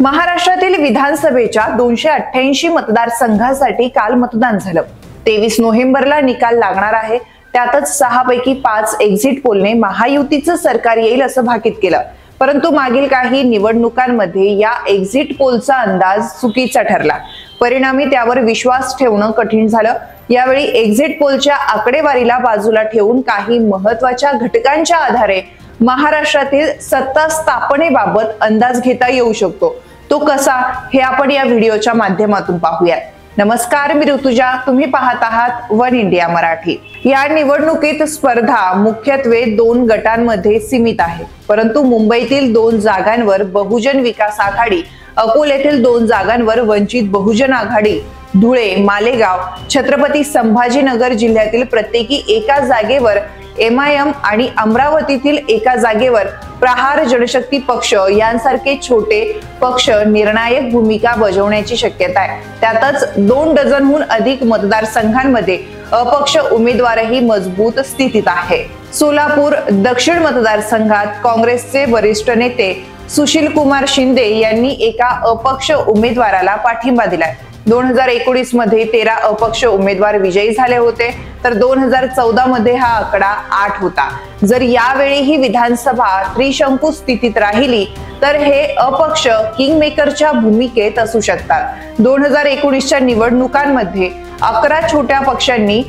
महाराष्ट्रातील विधानसभेच्या 288 मतदारसंघासाठी काल मतदान झालं। 23 नोव्हेंबरला निकाल लागणार आहे। त्यातच 6 पैकी 5 एक्झिट पोलने महायुतीचं सरकार येईल असं भाकीत केलं। परंतु मागील काही निवडणुकांमध्ये या एक्झिट पोलचा अंदाज चुकीचा ठरला। परिणामी त्यावर विश्वास ठेवणं कठीण झालं। यावेळी एक्झिट पोलच्या आकडेवारीला बाजूला ठेवून काही महत्त्वाच्या घटकांच्या आधारे महाराष्ट्रातील सत्ता स्थापनेबाबत अंदाज घेता येऊ शकतो। तो कसा हे आपण या व्हिडिओच्या माध्यमातून पाहूयात। नमस्कार, मी ऋतुजा, तुम्ही पाहत आहात वन इंडिया मराठी। या निवडणुकीत स्पर्धा मुख्यत्वे 2 गटांमध्ये सीमित आहे, परंतु मुंबईतील 2 जागांवर बहुजन विकास आघाडी, अकोल्यातील 2 जागांवर वंचित बहुजन आघाडी, धुळे, मालेगाव, छत्रपती संभाजीनगर जिल्ह्यातील प्रत्येकी एका जागेवर MIM आणि अमरावतीतील एका जागेवर प्रहार जनशक्ती पक्ष यांसारखे छोटे पक्ष निर्णायक भूमिका बजावण्याची शक्यता आहे। त्यातच 2 डझनहून अधिक मतदारसंघांमध्ये अपक्ष उमेदवारही मजबूत स्थितीत आहे। सोलापूर दक्षिण मतदारसंघात काँग्रेसचे वरिष्ठ नेते सुशील कुमार शिंदे यांनी एका अपक्ष उमेदवाराला पाठिंबा दिलाय। 2019 मध्ये 13 अपक्ष उमेदवार विजयी झाले होते, तर 2014 मध्ये हा आकडा 8 होता। जर यावेळी विधानसभा त्रिशंकू स्थितीत राहिली तर हे अपक्ष किंगमेकरच्या भूमिकेत असू शकतात। 2019च्या निवडणुकांमध्ये 11 छोट्या पक्षांनी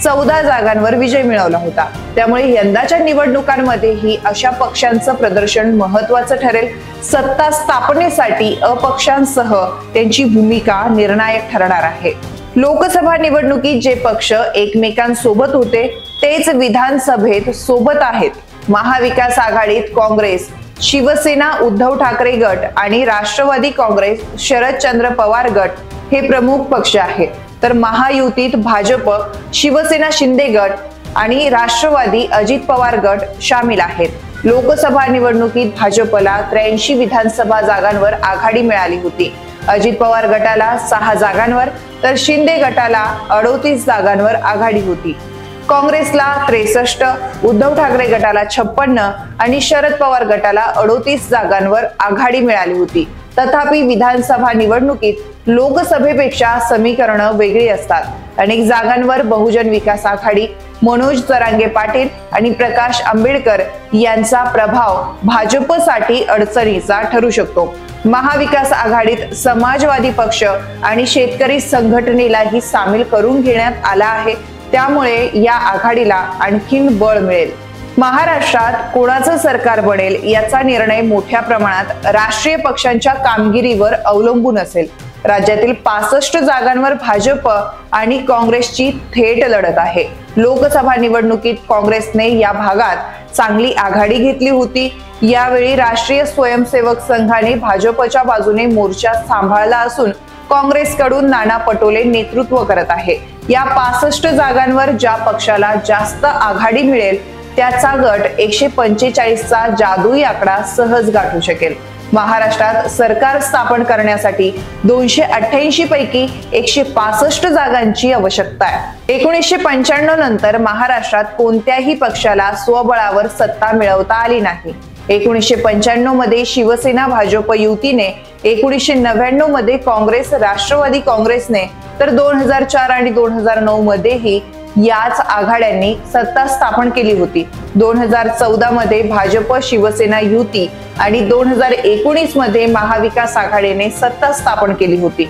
14 जागांवर विजय मिळवला होता। त्यामुळे यंदाच्या निवडणुकांमध्येही अशा पक्षांचं प्रदर्शन महत्त्वाचं ठरेल। सत्ता स्थापनेसाठी अपक्षांसह त्यांची भूमिका निर्णायक ठरणार आहे। लोकसभा निवडणुकीत जे पक्ष एकमेकांसोबत होते तेच विधानसभेत सोबत आहेत। महाविकास आघाडीत काँग्रेस, शिवसेना उद्धव ठाकरे गट आणि राष्ट्रवादी काँग्रेस शरदचंद्र पवार गट हे प्रमुख पक्ष आहेत, तर महायुतीत भाजप, शिवसेना शिंदे गट आणि राष्ट्रवादी अजित पवार गट शामिल आहेत। लोकसभा निवडणुकीत भाजपला 83 विधानसभा जागांवर आघाडी मिळाली होती। अजित पवार गटाला 6 जागांवर तर शिंदे गटाला 38 जागांवर आघाडी होती। काँग्रेसला 63, उद्धव ठाकरे गटाला 56 आणि शरद पवार गटाला 38 जागांवर आघाडी मिळाली होती। तथापि विधानसभा निवडणुकीत लोकसभेपेक्षा समीकरणं वेगळी असतात। अनेक जागांवर बहुजन विकास आघाडी, मनोज जरांगे पाटील आणि प्रकाश आंबेडकर यांचा प्रभाव भाजपसाठी अडचणीचा ठरू शकतो। महाविकास आघाडीत समाजवादी पक्ष आणि शेतकरी संघटनेलाही सामील करून घेण्यात आला आहे, त्यामुळे या आघाडीला आणखीन बळ मिळेल। महाराष्ट्रात कोणाचं सरकार बनेल याचा निर्णय मोठ्या प्रमाणात राष्ट्रीय पक्षांच्या कामगिरीवर अवलंबून असेल। राज्यातील 65 जागांवर भाजप आणि काँग्रेसची थेट लढत आहे। लोकसभा निवडणुकीत काँग्रेसने या भागात चांगली आघाडी घेतली होती। यावेळी राष्ट्रीय स्वयंसेवक संघाने भाजपच्या बाजूने मोर्चा सांभाळला असून काँग्रेसकडून नाना पटोले नेतृत्व करत आहे। या 65 जागांवर ज्या पक्षाला जास्त आघाडी मिळेल त्याचा गट 145चा जादुई आकडा सहज गाठू शकेल। महाराष्ट्रात सरकार स्थापन करण्यासाठी 288 पैकी 165 जागांची आवश्यकता आहे। 1995 नंतर महाराष्ट्रात कोणत्याही पक्षाला स्वबळावर सत्ता मिळवता आली नाही। 1995 मध्ये शिवसेना भाजप युतीने, 1999 मध्ये काँग्रेस राष्ट्रवादी काँग्रेसने, तर 2004 आणि 2009 मध्येही याच आघाड्यांनी सत्ता स्थापन केली होती। 2014 मध्ये भाजप शिवसेना युती आणि 2019 मध्ये महाविकास आघाडीने सत्ता स्थापन केली होती।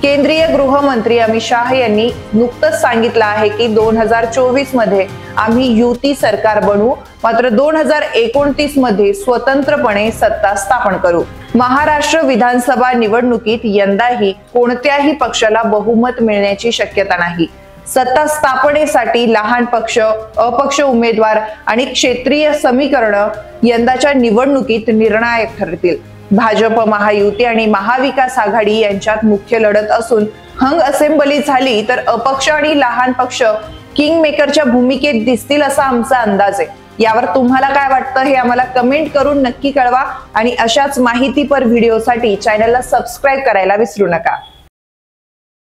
केंद्रीय गृहमंत्री अमित शाह यांनी नुकतंच सांगितलं आहे की 2024 मध्ये आम्ही युती सरकार बनवू, मात्र 2029 मध्ये स्वतंत्रपणे सत्ता स्थापन करू। महाराष्ट्र विधानसभा निवडणुकीत यंदाही कोणत्याही पक्षाला बहुमत मिळण्याची शक्यता नाही। सत्ता स्थापनेसाठी लहान पक्ष, अपक्ष उमेदवार आणि क्षेत्रीय समीकरणं यंदाच्या निवडणुकीत निर्णायक ठरतील। भाजप, महायुती आणि महाविकास आघाडी यांच्यात मुख्य लढत असून हंग असेंबली झाली तर अपक्ष आणि लहान पक्ष किंगमेकरच्या भूमिकेत दिसतील असा आमचा अंदाज आहे। यावर तुम्हाला काय वाटतं हे आम्हाला कमेंट करून नक्की कळवा आणि अशाच माहितीपर व्हिडिओसाठी चॅनलला सबस्क्राईब करायला विसरू नका।